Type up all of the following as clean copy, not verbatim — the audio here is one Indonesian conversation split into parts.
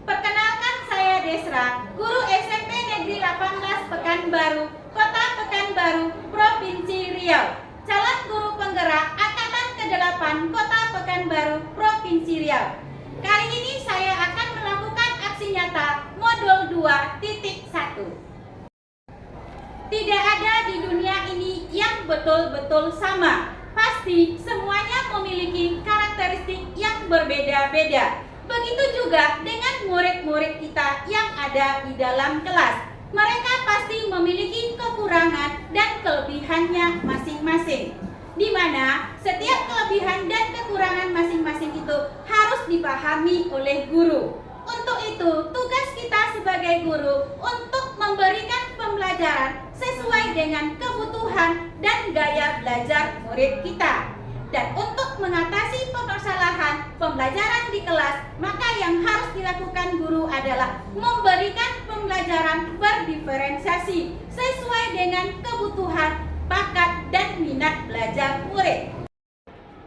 Perkenalkan, saya Desra, guru SMP Negeri 18 Pekanbaru, Kota Pekanbaru, Provinsi Riau. Calon guru penggerak Angkatan ke-8 Kota Pekanbaru, Provinsi Riau. Kali ini saya akan melakukan aksi nyata modul 2.1. Tidak ada di dunia ini yang betul-betul sama. Pasti semuanya memiliki karakteristik yang berbeda-beda. Begitu juga dengan murid-murid kita yang ada di dalam kelas. Mereka pasti memiliki kekurangan dan kelebihannya masing-masing, di mana setiap kelebihan dan kekurangan masing-masing itu harus dipahami oleh guru. Untuk itu, tugas kita sebagai guru untuk memberikan pembelajaran sesuai dengan kebutuhan dan gaya belajar murid kita. Dan untuk mengatasi permasalahan pembelajaran di kelas, maka yang harus dilakukan guru adalah memberikan pembelajaran berdiferensiasi sesuai dengan kebutuhan, bakat, dan minat belajar murid.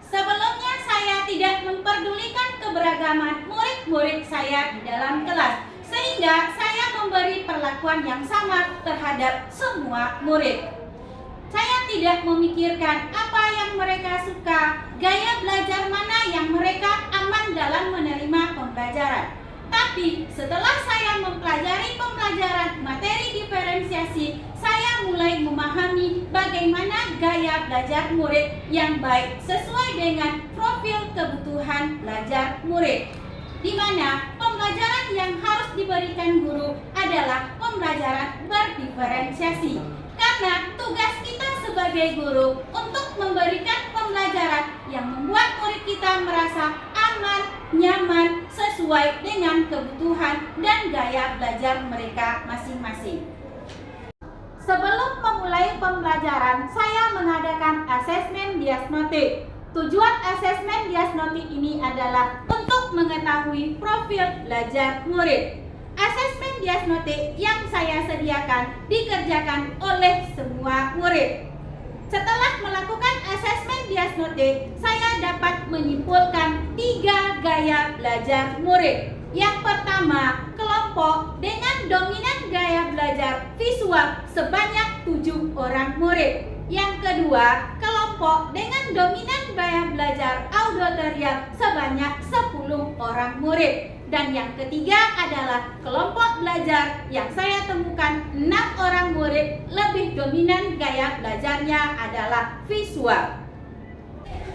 Sebelumnya saya tidak memperdulikan keberagaman murid-murid saya di dalam kelas, sehingga saya memberi perlakuan yang sama terhadap semua murid. Saya tidak memikirkan apa yang mereka suka, gaya belajar mana yang mereka aman dalam menerima pembelajaran. Tapi setelah saya mempelajari pembelajaran materi diferensiasi, saya mulai memahami bagaimana gaya belajar murid yang baik sesuai dengan profil kebutuhan belajar murid, di mana pembelajaran yang harus diberikan guru adalah pembelajaran berdiferensiasi. Karena tugas kita sebagai guru untuk memberikan pembelajaran yang membuat murid kita merasa aman, nyaman, sesuai dengan kebutuhan dan gaya belajar mereka masing-masing. Sebelum memulai pembelajaran, saya mengadakan asesmen diagnostik. Tujuan asesmen diagnostik ini adalah untuk mengetahui profil belajar murid. Asesmen diagnostik yang saya sediakan dikerjakan oleh semua murid. Setelah melakukan asesmen diagnostik, saya dapat menyimpulkan 3 gaya belajar murid. Yang pertama, kelompok dengan dominan gaya belajar visual sebanyak 7 orang murid. Yang kedua, kelompok dengan dominan gaya belajar auditorial sebanyak 10 orang murid. Dan yang ketiga adalah kelompok belajar yang saya temukan 6 orang murid lebih dominan gaya belajarnya adalah visual.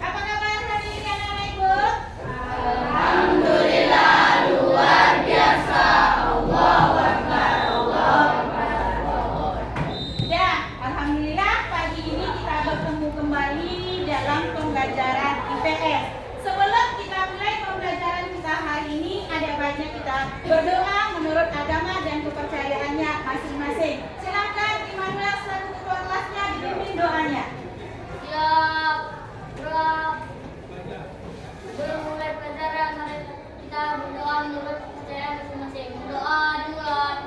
Apa kabar hari ini anak-anak Ibu? Alhamdulillah, luar biasa. Allahu Akbar, Allahu Akbar. Ya, alhamdulillah pagi ini kita bertemu kembali dalam pembelajaran IPS. Sebelum kita mulai pembelajaran kita hari ini, ada baiknya kita berdoa menurut agama dan kepercayaannya masing-masing. Silakan Immanuel selaku ketua kelasnya dipimpin doanya. Siap, Bro. Sebelum mulai pelajaran, mari kita berdoa menurut kepercayaan masing-masing. Berdoa dimulai.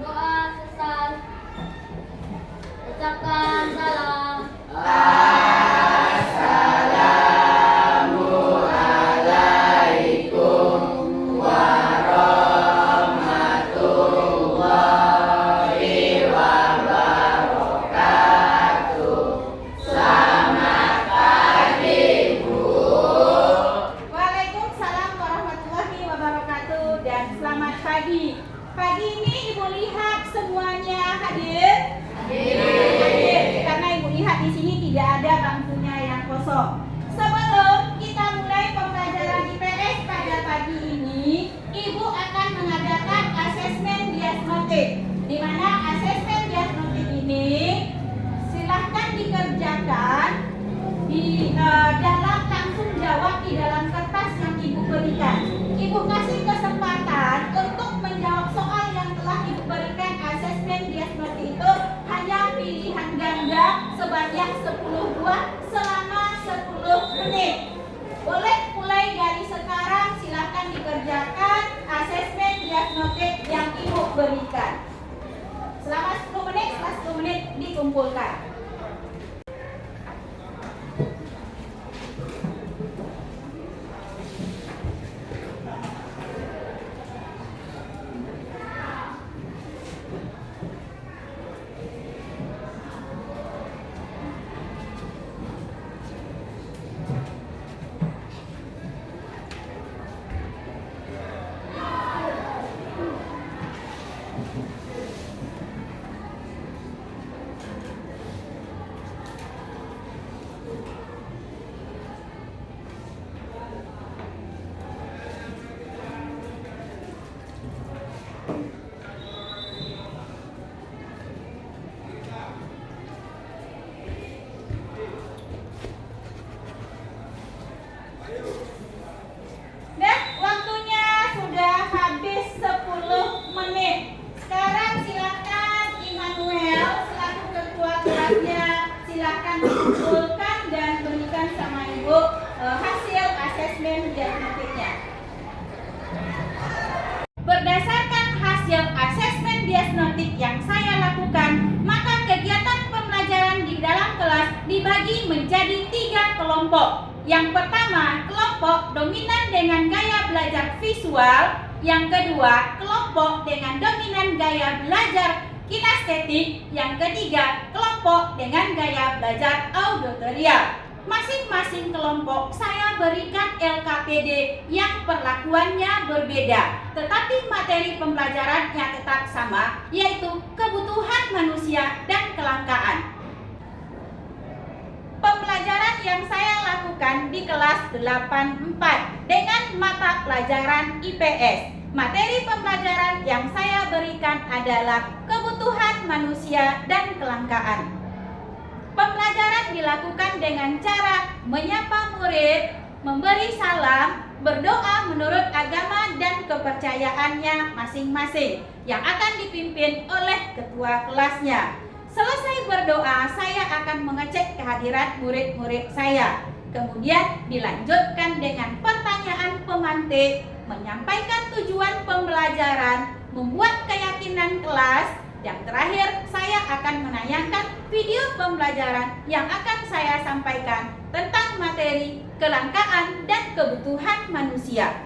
Doa selesai. Ucapkan salam. Assalamualaikum warahmatullahi wabarakatuh. Selamat pagi, Bu. Waalaikumsalam warahmatullahi wabarakatuh dan selamat pagi. Pagi ini Ibu lihat semuanya hadir? Hadir. Karena Ibu lihat di sini tidak ada bangkunya yang kosong. Sebelum kita mulai pembelajaran IPS pada pagi ini, Ibu akan mengadakan asesmen diagnostik. Di mana asesmen diagnostik ini silahkan dikerjakan di dalam langsung jawab di dalam kertas yang Ibu berikan. Ibu kasih kesempatan untuk menjawab soal yang telah Ibu berikan asesmen diagnostik itu hanya pilihan ganda sebanyak 10 buah selama 10 menit. Boleh mulai dari sekarang, silahkan dikerjakan asesmen diagnostik yang Ibu berikan. Selama 10 menit, setelah 10 menit dikumpulkan. Dan waktunya sudah habis 10 menit. Sekarang silakan Immanuel selaku ketua kelasnya silakan mengumpulkan dan berikan sama Ibu hasil asesmen diagnostiknya. Berdasarkan hasil asesmen diagnostik yang saya lakukan, maka kegiatan pembelajaran di dalam kelas dibagi menjadi 3 kelompok. Yang pertama, kelompok dominan dengan gaya belajar visual. Yang kedua, kelompok dengan dominan gaya belajar kinestetik. Yang ketiga, kelompok dengan gaya belajar auditorial. Masing-masing kelompok saya berikan LKPD yang perlakuannya berbeda, tetapi materi pembelajarannya tetap sama, yaitu kebutuhan manusia dan kelangkaan. Pembelajaran yang saya lakukan di kelas 84 dengan mata pelajaran IPS. Materi pembelajaran yang saya berikan adalah kebutuhan manusia dan kelangkaan. Pembelajaran dilakukan dengan cara menyapa murid, memberi salam, berdoa menurut agama dan kepercayaannya masing-masing yang akan dipimpin oleh ketua kelasnya. Selesai berdoa, saya akan mengecek kehadiran murid-murid saya. Kemudian dilanjutkan dengan pertanyaan pemantik, menyampaikan tujuan pembelajaran, membuat keyakinan kelas. Yang terakhir, saya akan menayangkan video pembelajaran yang akan saya sampaikan tentang materi kelangkaan dan kebutuhan manusia.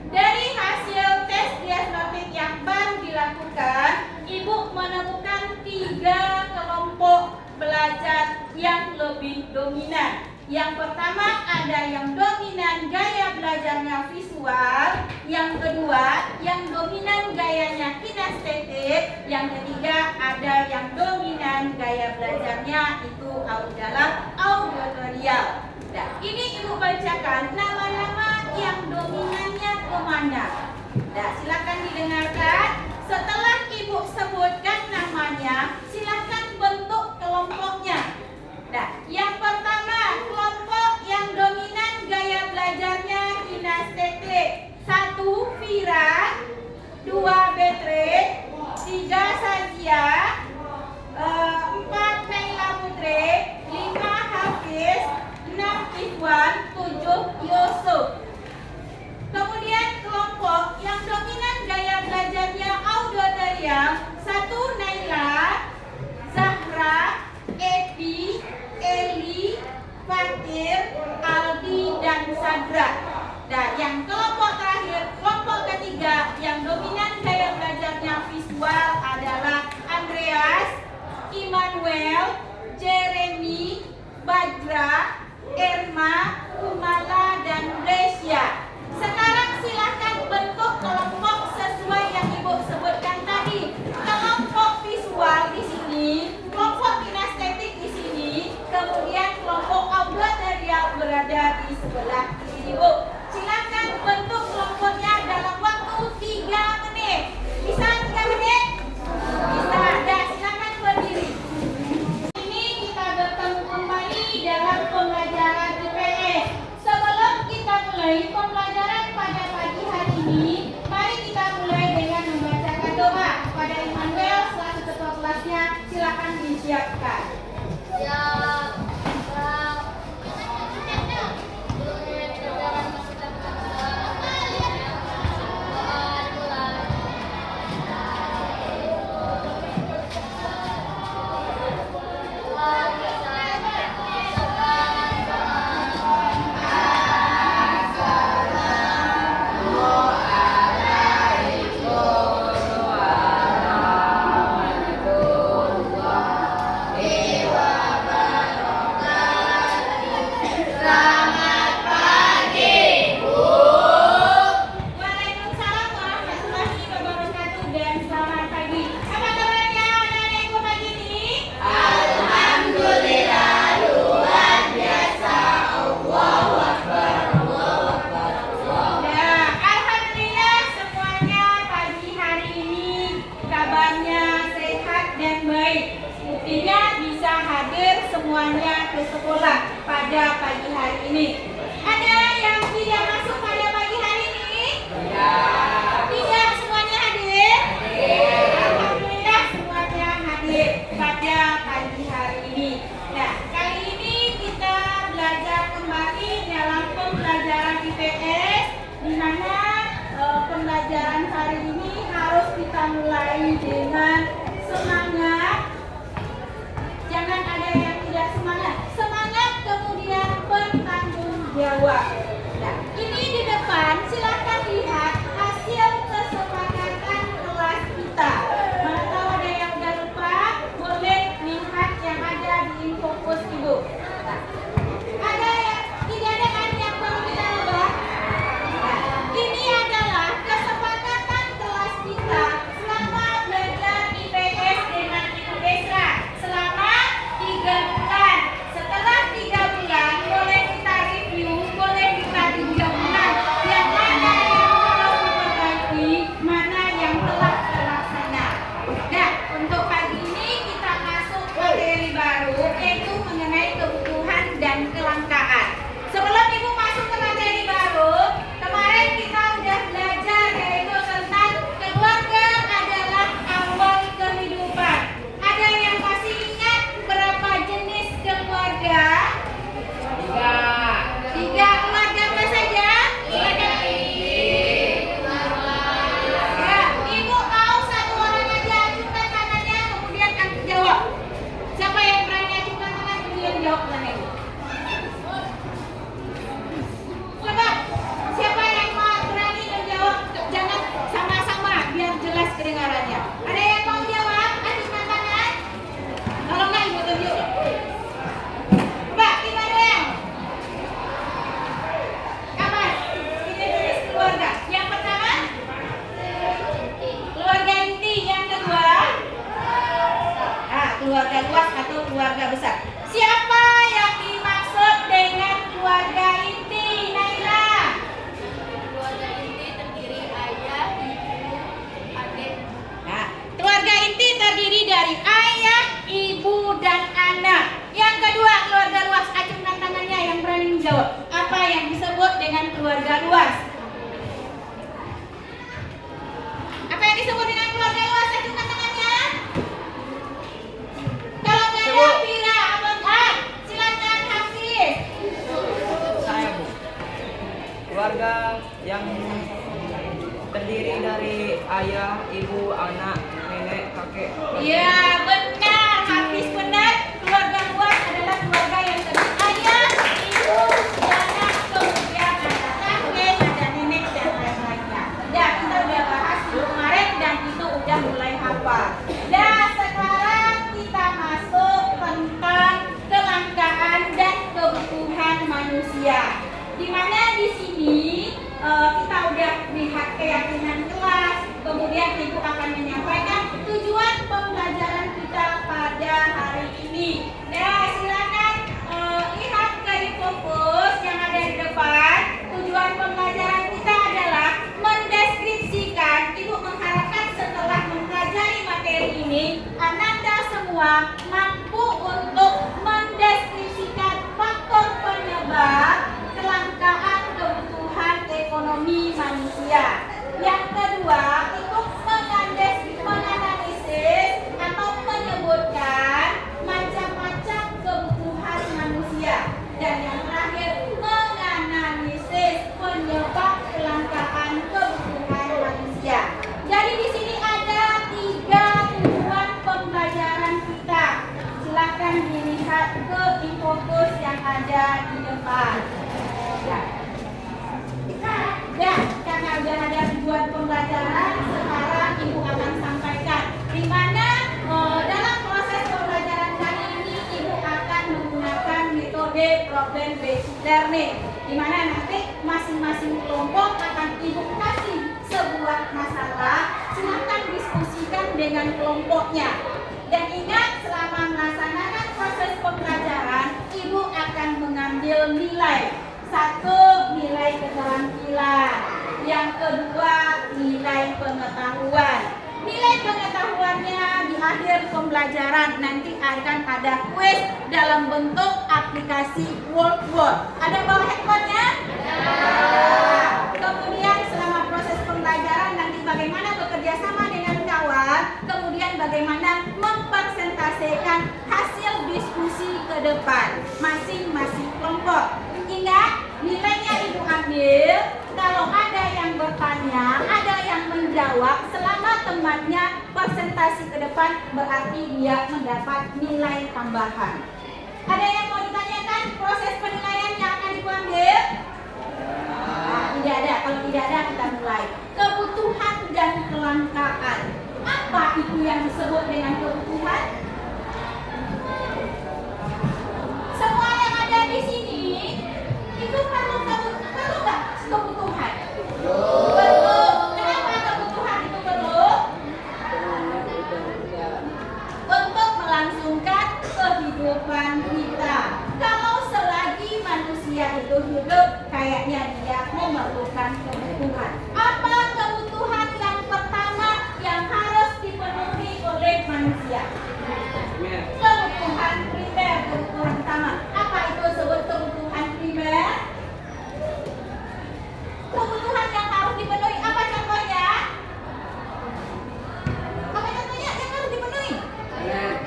Dari hasil tes diagnostik yang baru dilakukan, Ibu menemukan 3 kelompok belajar yang lebih dominan. Yang pertama ada yang dominan gaya belajarnya visual, yang kedua yang dominan gayanya kinestetik, yang ketiga ada yang dominan gaya belajarnya itu adalah auditorial. Nah, ini Ibu bacakan nama-nama yang dominannya kemana. Nah, silakan didengarkan. Setelah Ibu sebutkan namanya, silakan bentuk kelompoknya. Nah, yang pertama kelompok yang dominan gaya belajarnya kinestetik. 1 Vira, 2 Beatrice, 3 Sazia, 4 Naila Putri, 5 Hafiz, 6 Ikhwan, 7 Yusuf. Kemudian kelompok yang dominan gaya belajarnya auditorial. 1 Naila, Zahra, Epi, Eli, Fatir, Aldi, dan Sandra. Nah, yang kelompok terakhir, kelompok ketiga yang dominan gaya belajarnya visual adalah Andreas, Immanuel, Jeremy, Badra, Irma, Kumala, dan Brescia. Sekarang silakan bentuk kelompok sesuai yang Ibu sebutkan tadi. Kelompok visual di sini, kelompok kinestetik di sini, kemudian kelompok auditorial berada di sebelah kiri Ibu. Silakan bentuk kelompoknya dalam waktu 3 menit. Bisa 3 menit? Bisa. Dan silakan berdiri. Ini kita bertemu kembali dalam pembelajaran IPS. Sebelum kita mulai pembelajaran pada pagi hari ini, mari kita mulai dengan membacakan doa. Pada Immanuel selaku ketua kelasnya, silakan disiapkan. Semuanya ke sekolah pada pagi hari ini. Ada dengan semangat. Jangan ada yang tidak semangat. Semangat kemudian bertanggung jawab. Nah, ini di depan silakan lihat hasil kesepakatan kelas kita. Mana tahu ada yang udah lupa, boleh lihat yang ada di infokus Ibu. Nah, ada yang tidak ada kan yang perlu kita ubah? Nah, ini adalah kesepakatan kelas kita selama belajar IPS dengan Ibu Desra selama 3 bulan. Setelah 3 bulan boleh kita review, boleh kita 3 bulan yang mana yang perlu diperbaiki, mana yang telah terlaksana. Nah, untuk pagi ini kita masuk materi baru yaitu mengenai kebutuhan dan kelangkaan. Sebelum Ibu masuk ke materi baru, kemarin kita udah belajar yaitu tentang keluarga adalah awal kehidupan. Ada yang masih ingat berapa jenis keluarga? 3 keluarga apa saja? Silakan. Ya, Ibu mau satu orang aja acungkan tangannya kemudian jawab. Siapa yang berani acungkan tangan kemudian jawab tangan Ibu? Coba, siapa yang mau berani menjawab? Jangan sama-sama biar jelas kedengarannya. Ada yang mau jawab? Acungkan tangan. Kalau nggak Ibu tunjuk. Coba, gimana yang? Kapan? Kita tulis keluarga. Yang pertama? Keluarga inti. Yang kedua? Keluarga luas atau keluarga besar. Siapa yang dimaksud dengan keluarga inti? Naila. Keluarga inti terdiri ayah, ibu, adik. Nah, keluarga inti terdiri dari ayah, ibu, dan anak. Yang kedua, keluarga luas. Acungkan tangannya yang berani menjawab. Apa yang disebut dengan keluarga luas? Apa yang disebut dengan keluarga luas? Acungkan tangannya. Kalau nggak ada Vira, Abang, silakan Hafiz. Saya Bu, keluarga yang terdiri dari ayah, ibu, anak, nenek, kakek. Iya, benar. Hafiz benar. Keluarga luas adalah keluarga yang terdiri ayah, ibu, anak, kemudian ada kakek, ada nenek, dan lain-lainnya. Ya, kita udah bahas kemarin dan itu udah mulai hafal. Dan sekarang kita masuk tentang kelangkaan dan kebutuhan manusia. Di mana di sini kita udah lihat keyakinan kelas, kemudian Ibu akan menyampaikan tujuan pembelajaran kita pada hari ini. Nah, silakan lihat ke fokus yang ada di depan. Tujuan pembelajaran kita adalah mendeskripsikan. Ibu mengharapkan setelah mempelajari materi ini, Ananda semua mampu untuk mendeskripsikan faktor penyebab kelangkaan kebutuhan ekonomi manusia. Yang kedua, itu menganalisis atau menyebutkan macam-macam kebutuhan manusia. Dan yang terakhir, menganalisis penyebab kelangkaan kebutuhan manusia. Jadi di sini ada 3 tujuan pembelajaran kita. Silakan dilihat ke infokus yang ada di depan. Ya, karena udah ada tujuan pembelajaran, sekarang Ibu akan sampaikan di mana dalam proses pembelajaran kali ini Ibu akan menggunakan metode problem based learning, di mana nanti masing-masing kelompok akan Ibu kasih sebuah masalah, silakan diskusikan dengan kelompoknya. Dan ingat, selama melaksanakan proses pembelajaran, Ibu akan mengambil nilai. 1, nilai keterampilan. Yang kedua, nilai pengetahuan. Nilai pengetahuannya di akhir pembelajaran nanti akan ada kuis dalam bentuk aplikasi Workboard. Ada bawa handphonenya? Kemudian selama proses pembelajaran nanti bagaimana bekerja sama dengan kawan, kemudian bagaimana mempresentasikan hasil diskusi ke depan masing-masing kelompok. Ingat, nilainya Ibu ambil, kalau ada yang bertanya, ada yang menjawab, menjawab selama temannya presentasi ke depan, berarti dia mendapat nilai tambahan. Ada yang mau ditanyakan proses penilaian yang akan diambil? Tidak ada. Kalau tidak ada, kita mulai. Kebutuhan dan kelangkaan. Apa itu yang disebut dengan kebutuhan? Semua yang ada di sini itu perlu nggak kebutuhan? Perlu. Kenapa kebutuhan itu perlu? Untuk melangsungkan kehidupan kita. Kalau selagi manusia itu hidup, kayaknya dia memerlukan kebutuhan. Apa kebutuhan yang pertama yang harus dipenuhi oleh manusia? Kebutuhan primer, kebutuhan utama. Apa itu sebut kebutuhan primer? Kebutuhan yang harus dipenuhi. Apa contohnya? Apa contohnya yang harus dipenuhi?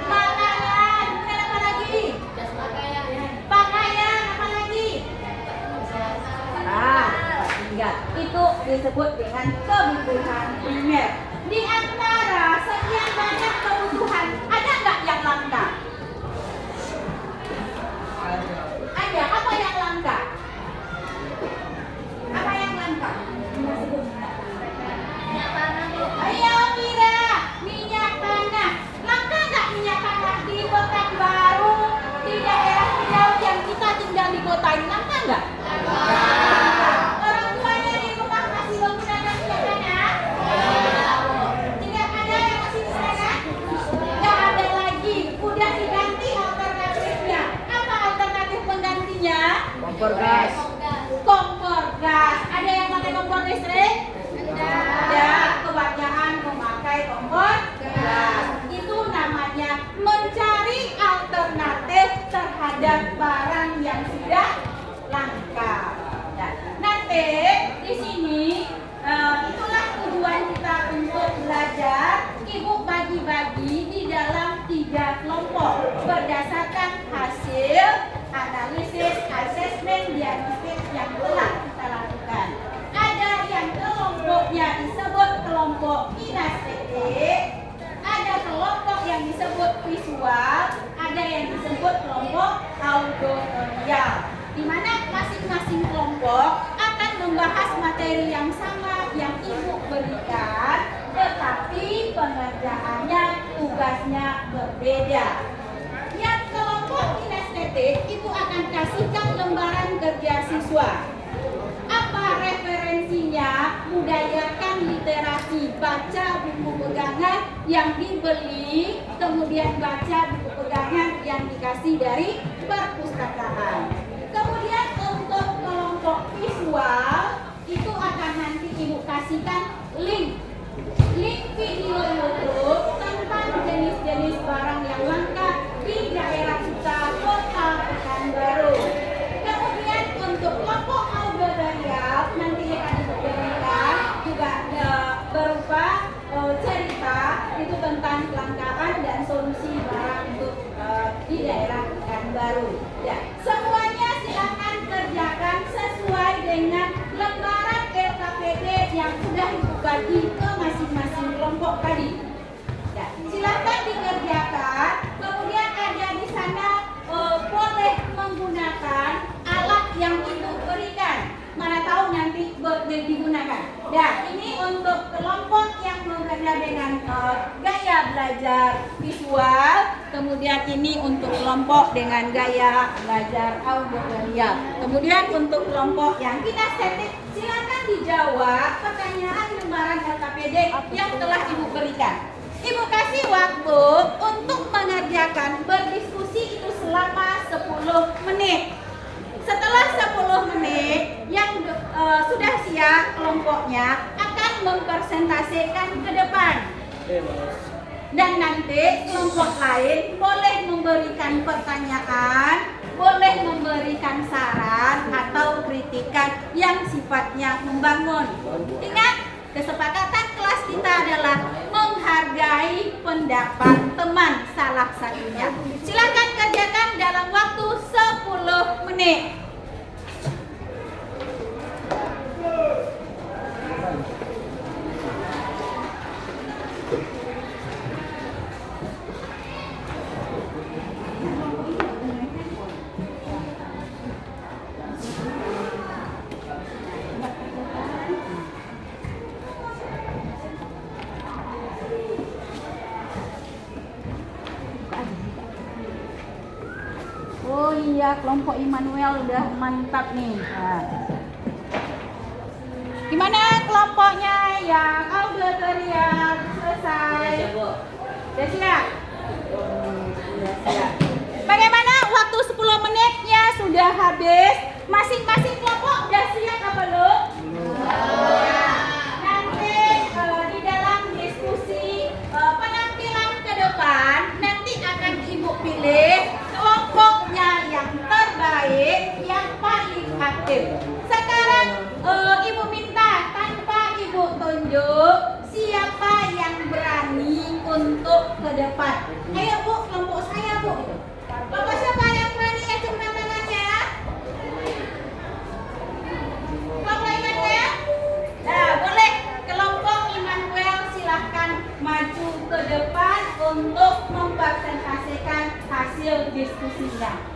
Makanan. Dan apa lagi? Pakaian. Apa lagi? Itu disebut dengan kebutuhan primer. Di antara sekian banyak kebutuhan, ada nggak yang langka? Ada. Apa yang langka? Apa yang langka? Ayo Mira, minyak tanah. Langka nggak minyak tanah di Pekanbaru, di daerah Riau yang kita tinggal di kota ini? Langka nggak? Orang tuanya di rumah masih menggunakan minyak tanah? Tidak ada yang masih menggunakan? Nggak ada lagi. Udah diganti alternatifnya. Apa alternatif penggantinya? Kompor gas. Kompor gas. Ada yang pakai kompor listrik? Ada. Kebanyakan memakai kompor gas. Itu namanya mencari alternatif terhadap barang yang sudah langka. Nah, nanti di sini itulah tujuan kita untuk belajar. Ibu bagi-bagi di dalam 3 kelompok berdasarkan hasil analisis, asesmen, diagnostik yang telah kita lakukan. Ada yang kelompoknya disebut kelompok kinestetik, ada kelompok yang disebut visual, ada yang disebut kelompok auditorial, di mana masing-masing kelompok akan membahas materi yang sama yang ibu berikan, tetapi pengerjaannya, tugasnya berbeda. Yang kelompok kinestetik itu akan kasihkan lembaran kerja siswa. Apa referensinya? Budayakan literasi, baca buku pegangan yang dibeli, kemudian baca buku pegangan yang dikasih dari perpustakaan. Kemudian untuk kelompok visual itu akan nanti ibu kasihkan link video YouTube tentang jenis-jenis barang yang langka di daerah kita, kota Pekanbaru. Kemudian untuk kelompok auditorial nanti akan diberikan juga berupa cerita itu tentang kelangkaan dan solusi barang untuk di daerah Pekanbaru. Ya, semuanya silakan kerjakan sesuai dengan lembaran LKPD yang sudah ibu bagi ke masing-masing kelompok tadi. Ya, silakan dikerjakan. Kemudian ada di sana boleh menggunakan alat yang ibu berikan. Mana tahu nanti digunakan. Ya, ini untuk kelompok yang bekerja dengan gaya belajar visual. Kemudian ini untuk kelompok dengan gaya belajar auditorial. Kemudian untuk kelompok yang kinestetik, silakan dijawab pertanyaan lembaran LKPD yang telah ibu berikan. Ibu kasih waktu untuk mengerjakan berdiskusi itu selama 10 menit. Setelah 10 menit yang sudah siap kelompoknya akan mempresentasikan ke depan. Dan nanti kelompok lain boleh memberikan pertanyaan, boleh memberikan saran atau kritikan yang sifatnya membangun. Ingat, kesepakatan kelas kita adalah menghargai pendapat teman salah satunya. Silakan kerjakan dalam waktu 10 menit. ya, kelompok Immanuel udah mantap nih. Nah. Gimana kelompoknya yang auditorium selesai? Udah siap? Udah siap. Bagaimana waktu 10 menitnya sudah habis? Masing-masing kelompok udah siap apa belum? Nanti di dalam diskusi penampilan ke depan nanti akan Ibu pilih kelompoknya yang terbaik, yang paling aktif. Sekarang Ibu minta tanpa Ibu tunjuk siapa yang berani untuk ke depan. Ayo Bu, kelompok saya Bu. Kelompok siapa yang berani? Acungkan tangannya. Kelompok Immanuel. Nah, boleh kelompok Immanuel silahkan maju ke depan untuk mempresentasikan hasil diskusinya.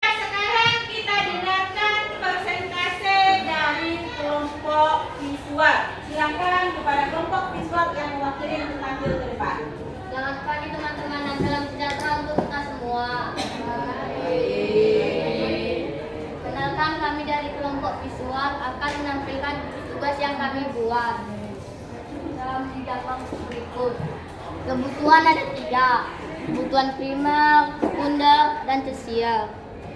Sekarang kita dengarkan presentasi dari kelompok visual. Silakan kepada kelompok visual yang mewakili untuk tampil ke depan. Selamat pagi teman-teman dan salam sejahtera untuk kita semua. Kenalkan, kami dari kelompok visual akan menampilkan tugas yang kami buat dalam diagram berikut. Kebutuhan ada 3, kebutuhan primer, sekunder, dan tersier.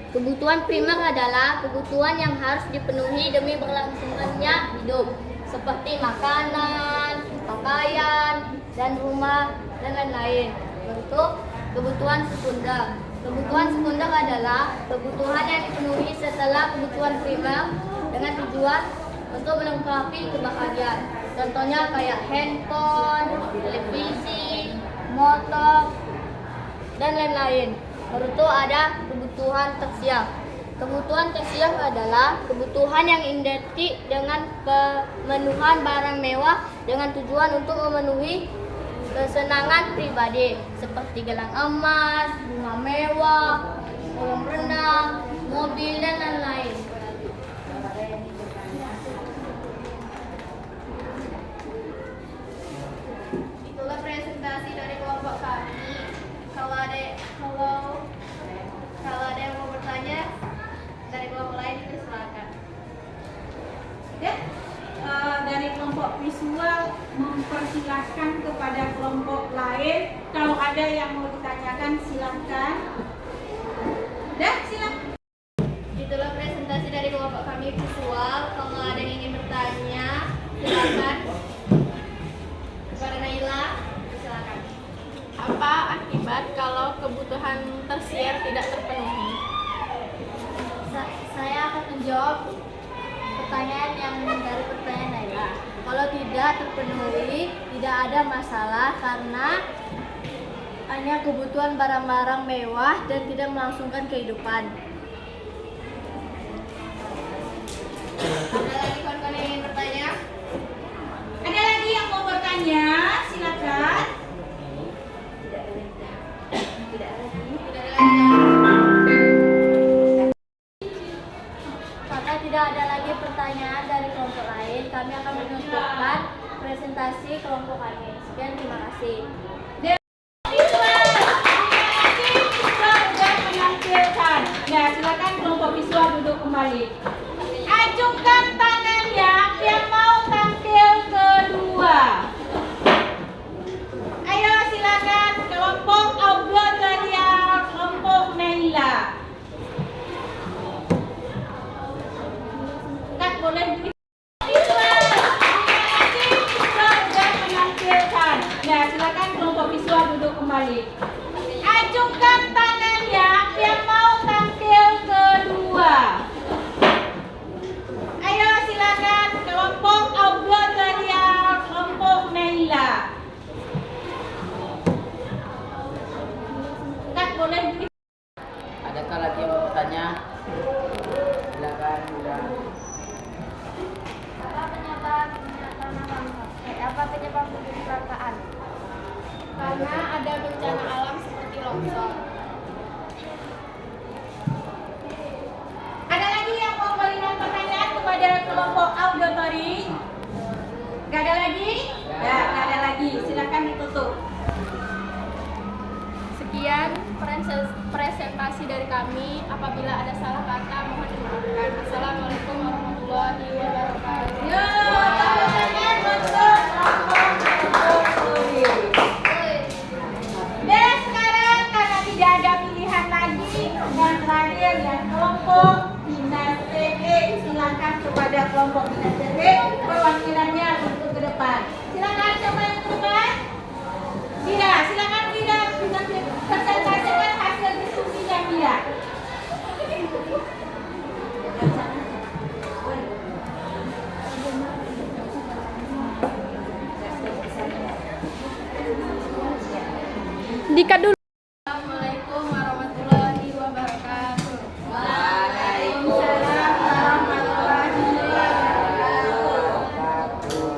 Kebutuhan primer adalah kebutuhan yang harus dipenuhi demi berlangsungannya hidup, seperti makanan, pakaian, dan rumah, dan lain-lain. Untuk kebutuhan sekunder. Kebutuhan sekunder adalah kebutuhan yang dipenuhi setelah kebutuhan primer dengan tujuan untuk melengkapi kebahagiaan. Contohnya kayak handphone, televisi, motor, dan lain-lain. Baru itu ada kebutuhan tersier. Kebutuhan tersier adalah kebutuhan yang identik dengan pemenuhan barang mewah dengan tujuan untuk memenuhi kesenangan pribadi seperti gelang emas, bunga mewah, kolam renang, mobil, dan lain-lain. Itulah presentasi dari kelompok kami. Kalau ada yang mau bertanya dari kelompok lain, silakan. Ya, dari kelompok visual mempersilahkan kepada kelompok lain. Kalau ada yang mau ditanyakan silakan. Dah, silakan. Itulah presentasi dari kelompok kami visual. Kalau ada yang ingin bertanya, silakan. Kepada Naila, silakan. Apa akibat kalau kebutuhan tersier tidak terpenuhi? Saya akan menjawab pertanyaan yang dari pertanyaan Naila. Kalau tidak terpenuhi, tidak ada masalah karena hanya kebutuhan barang-barang mewah dan tidak melangsungkan kehidupan. Ada lagi kawan-kawan yang ingin bertanya? Ada lagi yang mau bertanya? Silakan. Tidak ada lagi. Maka tidak ada lagi pertanyaan dari kelompok lain, kami akan menunjukkan presentasi kelompok kami. Sekian, terima kasih. Sudah menampilkan. Nah, silakan kelompok visual duduk kembali. Acungkan tangannya yang mau tampil kedua. Ayo silakan kelompok auditorium, kelompok Naila. Kak, boleh sudah menampilkan. Nah, silakan kelompok visual duduk kembali. Acungkan tangannya yang mau tampil kedua. Ayo silakan kelompok auditorium, kelompok Naila. Kak, boleh Adakah lagi yang mau bertanya? Silakan. Apa penyebab kecelakaan? Karena ada bencana alam seperti longsor. Ada lagi yang mau memberikan pertanyaan kepada kelompok auditori? Gak ada lagi? Ya, nggak ada lagi. Silakan ditutup. Sekian presentasi dari kami. Apabila ada salah kata mohon dimaafkan. Assalamualaikum warahmatullahi wabarakatuh. Yo, tepuk tangan untuk kelompok studi. Dan sekarang karena tidak ada pilihan lagi, yang terakhir yang kelompok Dinas TG, silakan kepada kelompok Dinas TG perwakilannya untuk ke depan. Silakan siapa yang ke depan? Tidak, silakan tidak bisa presentasikan hasil diskusinya tidak. Dika dulu. Assalamualaikum warahmatullahi wabarakatuh. Waalaikumsalam warahmatullahi wabarakatuh.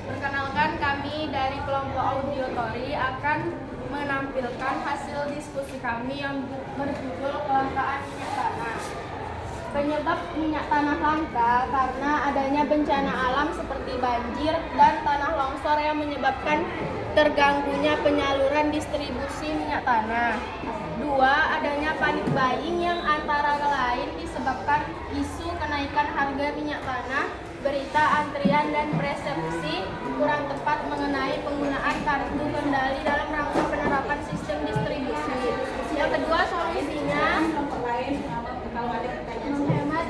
Perkenalkan, kami dari kelompok Audiotori akan menampilkan hasil diskusi kami yang berjudul kelangkaan minyak tanah. Penyebab minyak tanah langka karena adanya bencana alam seperti banjir dan tanah longsor yang menyebabkan terganggunya penyaluran distribusi minyak tanah. 2. Adanya panic buying yang antara lain disebabkan isu kenaikan harga minyak tanah, berita antrian dan persepsi kurang tepat mengenai penggunaan kartu kendali dalam rangka penerapan sistem distribusi. Yang kedua, solusinya Kalau ada pertanyaan menghemat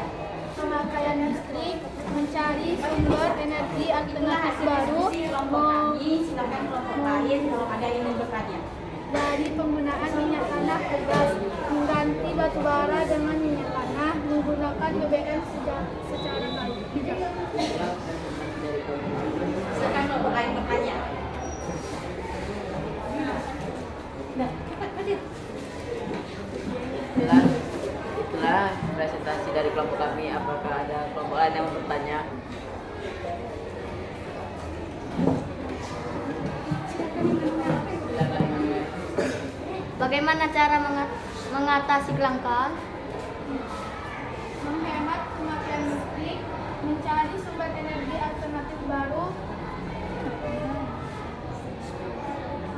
pemakaian listrik, mencari sumber energi alternatif baru, kelompok kami, silakan kelompok lain kalau ada yang ingin bertanya. dari penggunaan minyak tanah ke gas, mengganti batu bara dengan minyak tanah, menggunakan BBM secara bijak. Silakan kelompok lain bertanya. Nah, cepat Fadil. Itulah presentasi dari kelompok kami. Apakah ada kelompok lain yang mau bertanya? Silakan, Manuel. Bagaimana cara mengatasi kelangkaan? Menghemat pemakaian listrik, mencari sumber energi alternatif baru,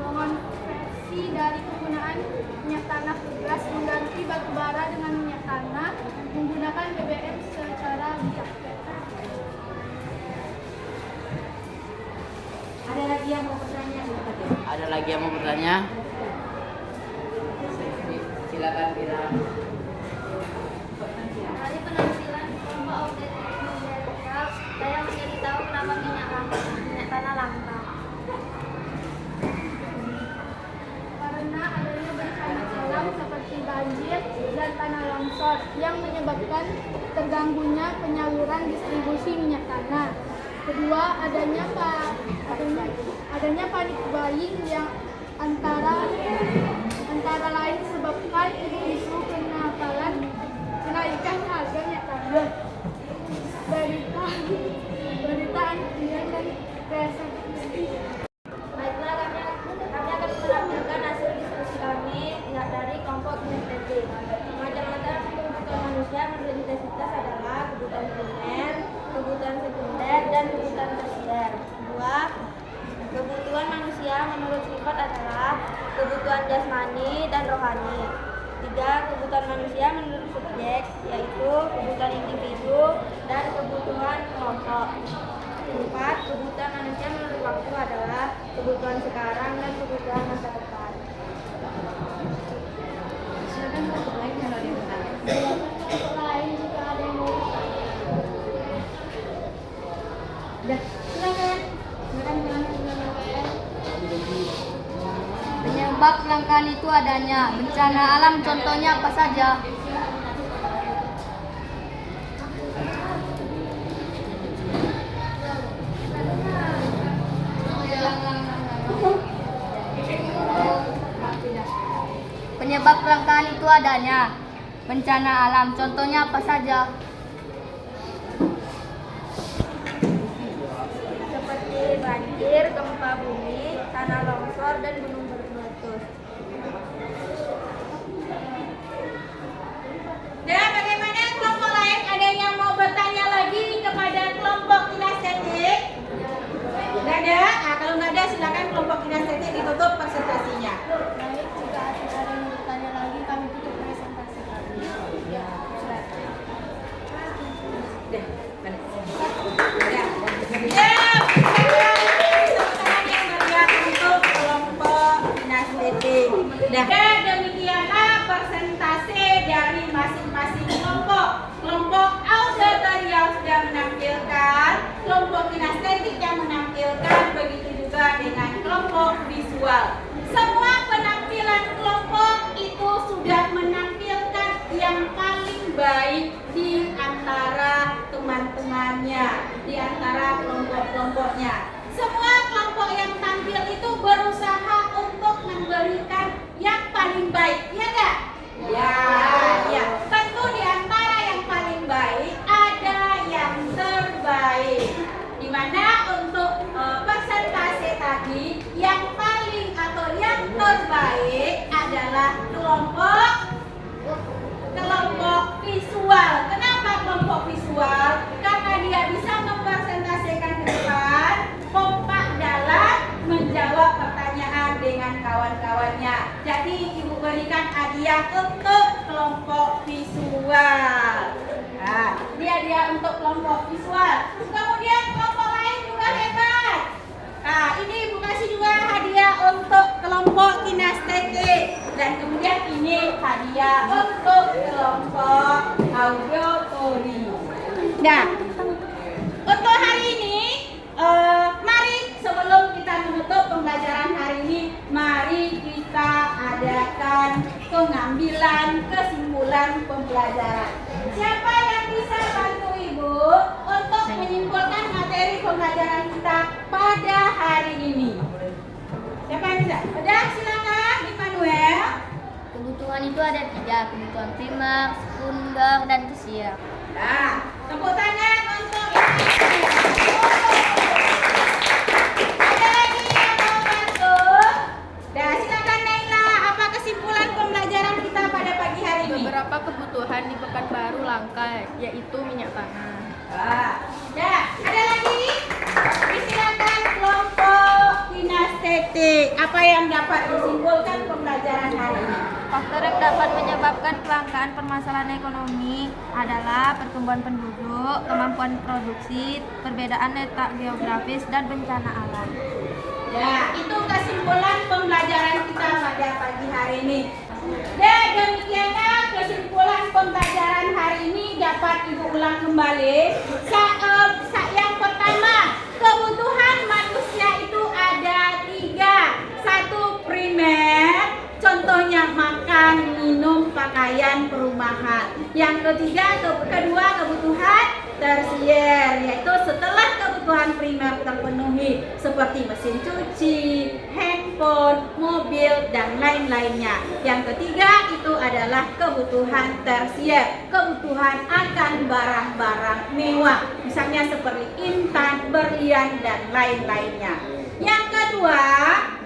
mengonversi dari penggunaan minyak tanah ke gas, mengganti batu bara dengan minyak tanah, menggunakan BBM secara bijak. Ada lagi yang mau bertanya? Ada lagi yang mau bertanya? Silakan Vira. Dari penampilan kelompok audit milenial, saya menjadi tahu kenapa minyak tanah langka. Karena adanya bencana alam seperti banjir dan tanah longsor yang menyebabkan terganggunya penyaluran distribusi minyak tanah. Kedua, adanya panic buying yang antara lain disebabkan isu kenaikan harga minyak tanah, berita antrian dan persepsi. Baiklah, kami akan menampilkan hasil diskusi kami dari kelompok INTT. Macam-macam kebutuhan manusia menurut intensitas adalah kebutuhan primer, kebutuhan sekunder, dan kebutuhan tersier. 2. Kebutuhan manusia menurut sifat adalah kebutuhan jasmani dan rohani. 3. Kebutuhan manusia menurut subjek, yaitu kebutuhan individu dan kebutuhan kelompok. 4. Kebutuhan manusia menurut waktu adalah kebutuhan sekarang dan kebutuhan masa depan. Silakan kelompok lain kalau ada yang bertanya. Kelompok lain jika ada yang mau Udah, silakan. Penyebab kelangkaan itu adanya bencana alam, contohnya apa saja? Penyebab kelangkaan itu adanya bencana alam, contohnya apa saja? Seperti banjir, gempa bumi, tanah longsor, dan gunung bermeletus. Dan bagaimana kelompok lain? Ada yang mau bertanya lagi kepada kelompok Dinas TT? Tidak ada Nah, demikianlah persentase dari masing-masing kelompok. Kelompok auditorial sudah menampilkan, kelompok kinestetik yang menampilkan, begitu juga dengan kelompok visual. Semua penampilan kelompok itu sudah menampilkan yang paling baik di antara teman-temannya, di antara kelompok-kelompoknya. Semua kelompok yang tampil itu berusaha untuk memberikan yang paling baik, ya enggak? Ya, ya. Tentu di antara yang paling baik ada yang terbaik. Di mana untuk persentase tadi yang paling atau yang terbaik adalah kelompok visual. Kenapa kelompok visual? Karena dia bisa mempresentasikan ke depan, kompak dalam menjawab pertanyaan dengan kawan-kawannya. Jadi ibu berikan hadiah untuk kelompok visual. Nah, dia untuk kelompok visual. Kemudian kelompok lain juga hebat. Nah, ini ibu kasih juga hadiah untuk kelompok kinestetik. Dan kemudian ini hadiah untuk kelompok auditory. Nah, untuk hari ini, mari sebelum kita menutup pembelajaran hari ini, mari kita adakan pengambilan kesimpulan pembelajaran. Siapa yang bisa bantu ibu untuk menyimpulkan materi pembelajaran kita pada hari ini? Siapa yang bisa? Udah, silakan Immanuel. Kebutuhan itu ada 3, kebutuhan primer, sekunder, dan tersier. Nah, tepuk tangan untuk ada lagi yang mau bantu? Nah, silakan Naila, apa kesimpulan pembelajaran kita pada pagi hari ini? Beberapa kebutuhan di Pekanbaru langka, yaitu minyak tanah. Ya, ada lagi? Silakan kelompok kinestetik. Apa yang dapat disimpulkan pembelajaran hari ini? Faktor yang dapat menyebabkan kelangkaan permasalahan ekonomi adalah pertumbuhan penduduk, kemampuan produksi, perbedaan letak geografis, dan bencana alam. Ya, itu kesimpulan pembelajaran kita pada pagi hari ini. Dan demikianlah kesimpulan pembelajaran hari ini dapat ibu ulang kembali. Yang pertama, kebutuhan manusia itu ada 3. 1 primer, contohnya makan, minum, pakaian, perumahan. Yang kedua kebutuhan tersier, yaitu setelah kebutuhan primer terpenuhi seperti mesin cuci, handphone, mobil, dan lain-lainnya. Yang ketiga itu adalah kebutuhan tersier, kebutuhan akan barang-barang mewah, misalnya seperti intan, berlian, dan lain-lainnya. Yang kedua,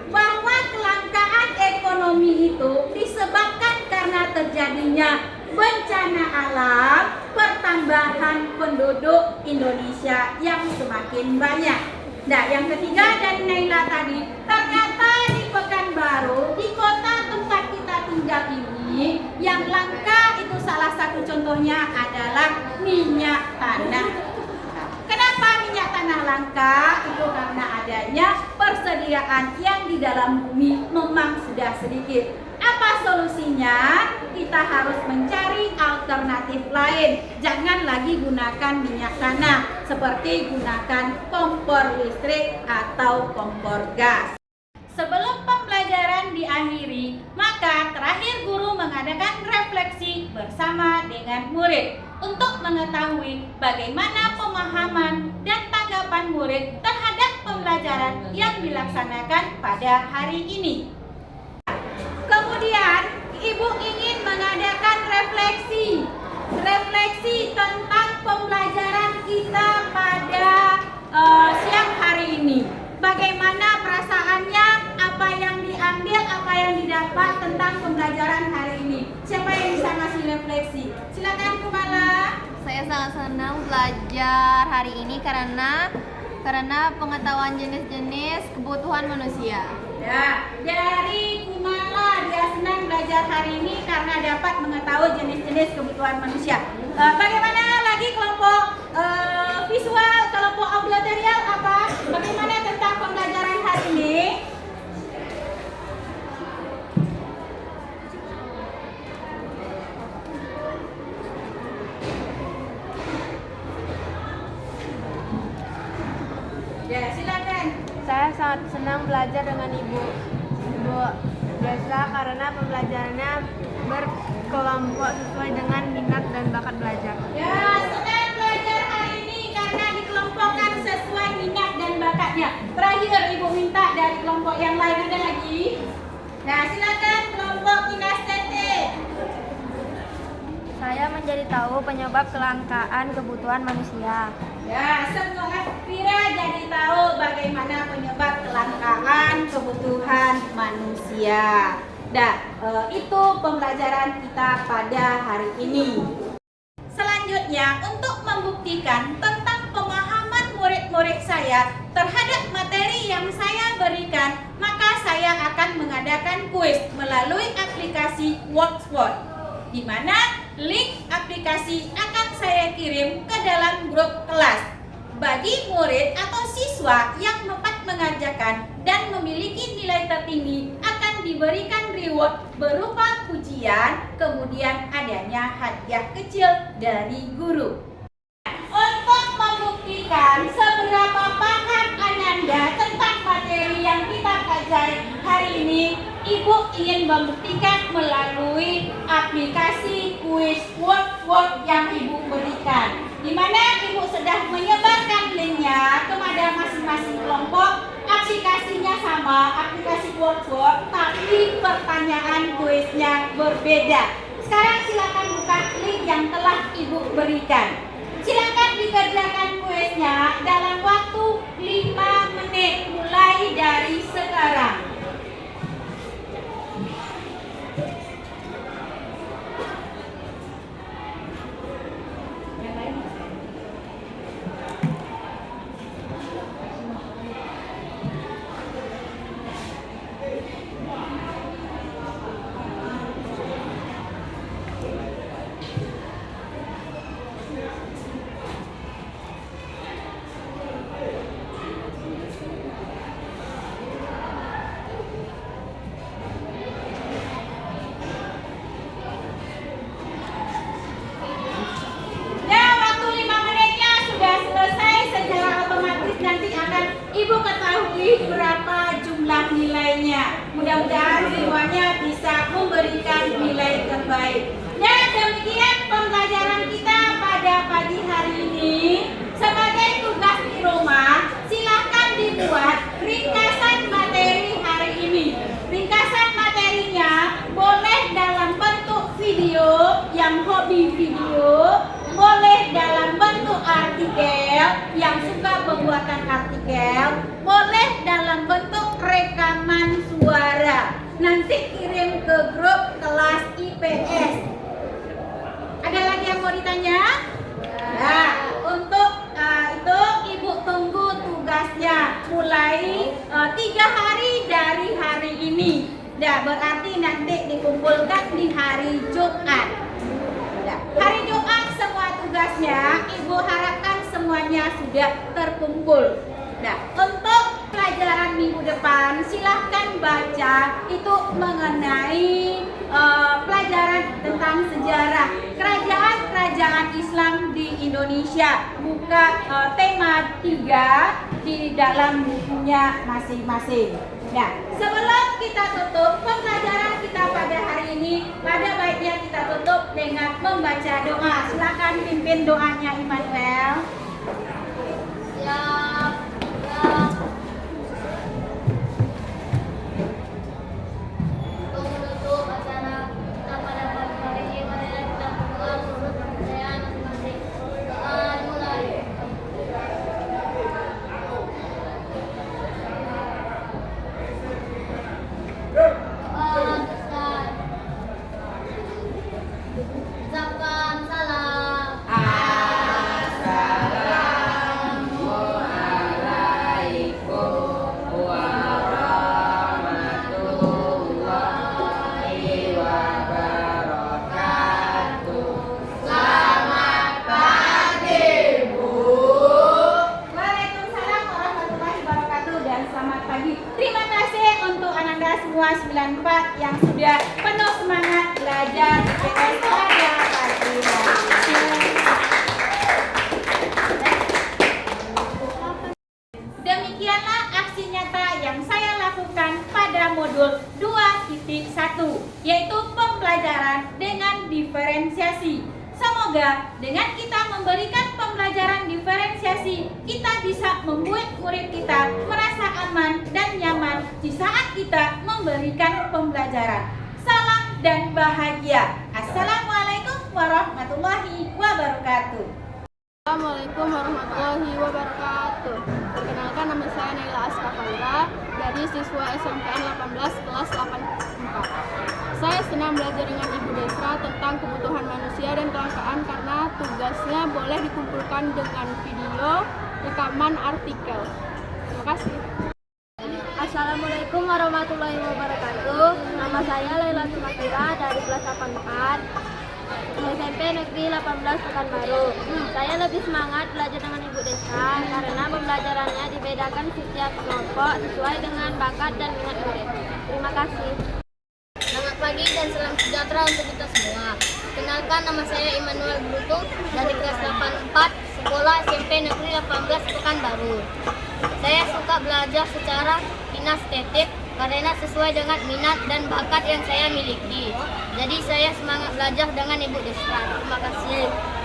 bahwa kelangkaan ekonomi itu disebabkan karena terjadinya bencana alam, pertambahan penduduk Indonesia yang semakin banyak. Nah, yang ketiga dari Naila tadi, ternyata di Pekanbaru, di kota tempat kita tinggal ini, yang langka itu salah satu contohnya adalah minyak tanah. Kenapa minyak tanah langka? Itu karena adanya persediaan yang di dalam bumi memang sudah sedikit. Apa solusinya? Kita harus mencari alternatif lain. Jangan lagi gunakan minyak tanah, seperti gunakan kompor listrik atau kompor gas. Sebelum pembelajaran diakhiri, maka terakhir guru mengadakan refleksi bersama dengan murid untuk mengetahui bagaimana pemahaman dan tanggapan murid terhadap pembelajaran yang dilaksanakan pada hari ini. Kemudian, ibu ingin mengadakan refleksi tentang pembelajaran kita pada siang hari ini. Bagaimana perasaannya, apa yang diambil, apa yang didapat tentang pembelajaran hari ini. Siapa yang bisa ngasih refleksi? Silakan Kumala. Saya sangat senang belajar hari ini karena pengetahuan jenis-jenis kebutuhan manusia. Ya, dari Kumala dia senang belajar hari ini karena dapat mengetahui jenis-jenis kebutuhan manusia. Bagaimana lagi kelompok visual, kelompok auditorial apa? Bagaimana tentang pembelajaran hari ini? sangat senang belajar dengan Ibu Desra karena pembelajarannya berkelompok sesuai dengan minat dan bakat belajar. Ya, senang belajar hari ini karena dikelompokkan sesuai minat dan bakatnya. Terakhir Ibu minta dari kelompok yang lain, ada lagi? Nah, silakan kelompok kinestete. Saya menjadi tahu penyebab kelangkaan kebutuhan manusia. Ya, semua Fira jadi tahu bagaimana penyebab kelangkaan kebutuhan manusia. Nah, itu pembelajaran kita pada hari ini. Selanjutnya, untuk membuktikan tentang pemahaman murid-murid saya terhadap materi yang saya berikan, maka saya akan mengadakan kuis melalui aplikasi Workspot, di mana link aplikasi akan saya kirim ke dalam grup kelas. Bagi murid atau siswa yang dapat mengerjakan dan memiliki nilai tertinggi akan diberikan reward berupa pujian, kemudian adanya hadiah kecil dari guru. Untuk membuktikan seberapa paham Ananda tentang materi yang kita pelajari hari ini, Ibu ingin membuktikan melalui aplikasi kuis Workspot yang Ibu berikan, di mana Ibu sudah menyebarkan linknya kepada masing-masing kelompok. Aplikasinya sama, aplikasi Workspot, tapi pertanyaan kuisnya berbeda. Sekarang silakan buka link yang telah Ibu berikan. Silakan dikerjakan kuisnya dalam waktu 5 menit mulai dari sekarang. Ibu ketahui berapa jumlah nilainya. Mudah-mudahan semuanya bisa memberikan nilai terbaik. Dan demikian pembelajaran kita pada pagi hari ini. Sebagai tugas di rumah, silakan dibuat ringkasan materi hari ini. Ringkasan materinya boleh dalam bentuk video yang hobi video, boleh dalam bentuk artikel yang suka pembuatan artikel, boleh dalam bentuk rekaman suara. Nanti kirim ke grup kelas IPS. Ada lagi yang mau ditanya? Nah, untuk itu Ibu tunggu tugasnya mulai 3 hari dari hari ini. Nah, berarti nanti dikumpulkan di hari Jumat. Nah, hari Jumat semua tugasnya Ibu harapkan semuanya sudah terkumpul. Nah, untuk pelajaran minggu depan silahkan baca itu mengenai pelajaran tentang sejarah kerajaan-kerajaan Islam di Indonesia. Buka tema 3 di dalam bukunya masing-masing. Nah, sebelum kita tutup pembelajaran kita pada hari ini, pada baiknya kita tutup dengan membaca doa. Silakan pimpin doanya Immanuel. Siap. Untuk menutup acara kita pada pagi hari ini, marilah kita berdoa menurut kepercayaan masing-masing. Doa dimulai. Doa besar. Ucapkan salam. Waalaikumsalam warahmatullahi wabarakatuh dan selamat pagi. Terima kasih untuk Ananda semua 94 yang sudah penuh semangat belajar IPS pada pagi hari ini. Demikianlah aksi nyata yang yaitu pembelajaran dengan diferensiasi. Semoga dengan kita memberikan pembelajaran diferensiasi, kita bisa membuat murid kita merasa aman dan nyaman di saat kita memberikan pembelajaran. Salam dan bahagia. Assalamualaikum warahmatullahi wabarakatuh. Assalamualaikum warahmatullahi wabarakatuh. Perkenalkan, nama saya Naila Askafaira dari siswa SMPN 18 kelas 84. Saya senang belajar dengan Ibu Desra tentang kebutuhan manusia dan kelangkaan karena tugasnya boleh dikumpulkan dengan video, rekaman artikel. Terima kasih. Assalamualaikum warahmatullahi wabarakatuh. Nama saya Laila Tumakira dari kelas 84 SMP Negeri 18 Pekanbaru. Saya lebih semangat belajar dengan Ibu Desra karena pembelajarannya dibedakan setiap kelompok sesuai dengan bakat dan minat murid. Terima kasih. Selamat pagi dan salam sejahtera untuk kita semua. Kenalkan, nama saya Immanuel Bruto dari kelas 84 Sekolah SMP Negeri 18 Pekanbaru. Saya suka belajar secara kinestetik karena sesuai dengan minat dan bakat yang saya miliki. Jadi saya semangat belajar dengan Ibu Desra. Terima kasih.